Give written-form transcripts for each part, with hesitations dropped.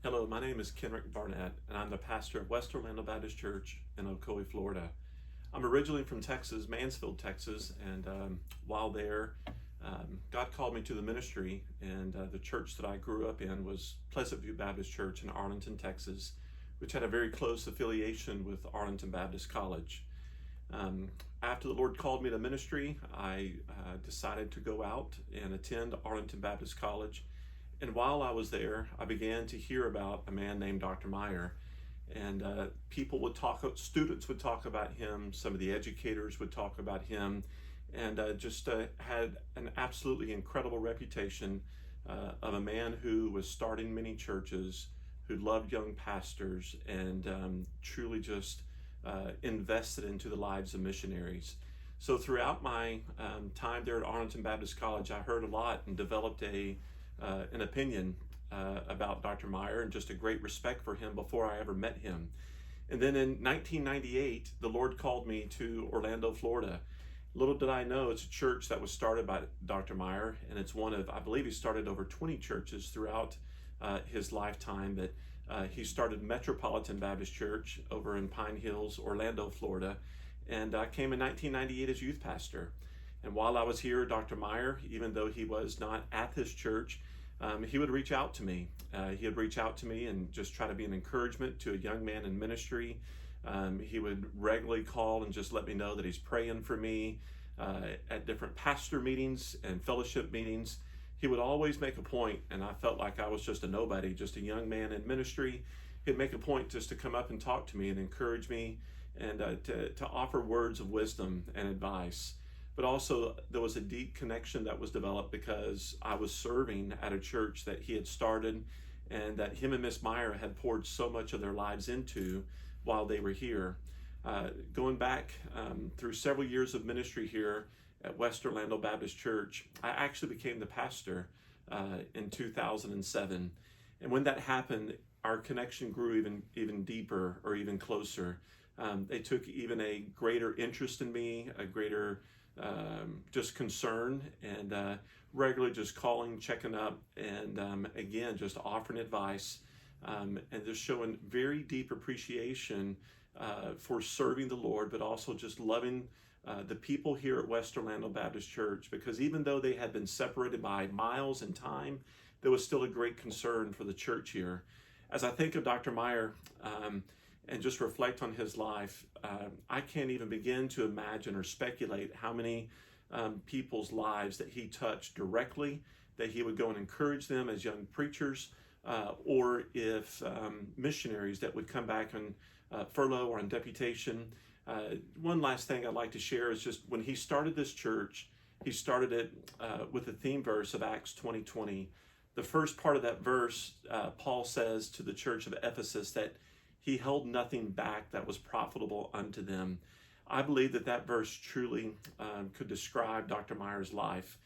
Hello, my name is Barnett, and I'm the pastor of West Orlando Baptist Church in Ocoee, Florida. I'm originally from Texas, Mansfield, Texas, and while there, God called me to the ministry, and the church that I grew up in was Pleasant View Baptist Church in Arlington, Texas, which had a very close affiliation with Arlington Baptist College. After the Lord called me to ministry, I decided to go out and attend Arlington Baptist College. And while I was there, I began to hear about a man named Dr. Meyer. And students would talk about him, some of the educators would talk about him, and just had an absolutely incredible reputation of a man who was starting many churches, who loved young pastors, and truly just invested into the lives of missionaries. So throughout my time there at Arlington Baptist College, I heard a lot and developed an opinion about Dr. Meyer and just a great respect for him before I ever met him. And then in 1998, the Lord called me to Orlando, Florida. Little did I know, it's a church that was started by Dr. Meyer, and it's one of, I believe he started over 20 churches throughout his lifetime. But he started Metropolitan Baptist Church over in Pine Hills, Orlando, Florida, and I came in 1998 as youth pastor. And while I was here, Dr. Meyer, even though he was not at this church, he would reach out to me. He would reach out to me and just try to be an encouragement to a young man in ministry. He would regularly call and just let me know that he's praying for me at different pastor meetings and fellowship meetings. He would always make a point, and I felt like I was just a nobody, just a young man in ministry. He'd make a point just to come up and talk to me and encourage me and to offer words of wisdom and advice. But also there was a deep connection that was developed because I was serving at a church that he had started and that him and Miss Meyer had poured so much of their lives into while they were here. Going back through several years of ministry here at West Orlando Baptist Church, I actually became the pastor in 2007. And when that happened, our connection grew even deeper or even closer. They took even a greater interest in me, a greater just concern, and regularly just calling, checking up, and again, just offering advice, and just showing very deep appreciation for serving the Lord, but also just loving the people here at West Orlando Baptist Church, because even though they had been separated by miles in time, there was still a great concern for the church here. As I think of Dr. Meyer, and just reflect on his life, I can't even begin to imagine or speculate how many people's lives that he touched directly, that he would go and encourage them as young preachers, or if missionaries that would come back on furlough or on deputation. One last thing I'd like to share is just when he started this church, he started it with the theme verse of Acts 20:20. The first part of that verse, Paul says to the church of Ephesus that he held nothing back that was profitable unto them. I believe that verse truly could describe Dr. Meyer's life.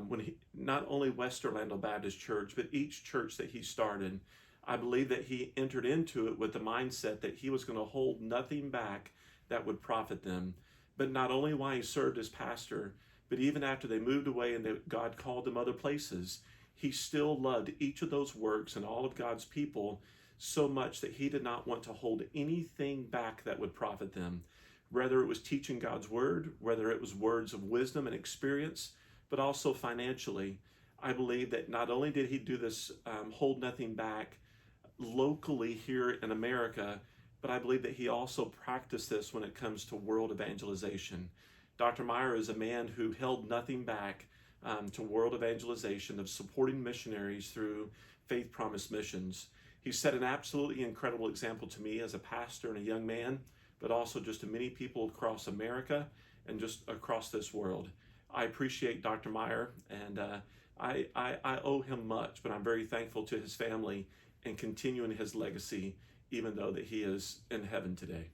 When he, not only West Orlando Baptist Church, but each church that he started, I believe that he entered into it with the mindset that he was going to hold nothing back that would profit them. But not only while he served as pastor, but even after they moved away and God called them other places, he still loved each of those works and all of God's people so much that he did not want to hold anything back that would profit them. Whether it was teaching God's word, whether it was words of wisdom and experience, but also financially. I believe that not only did he do this, hold nothing back locally here in America, but I believe that he also practiced this when it comes to world evangelization. Dr. Meyer is a man who held nothing back to world evangelization, of supporting missionaries through Faith Promise Missions. He set an absolutely incredible example to me as a pastor and a young man, but also just to many people across America and just across this world. I appreciate Dr. Meyer, and I owe him much, but I'm very thankful to his family and continuing his legacy, even though that he is in heaven today.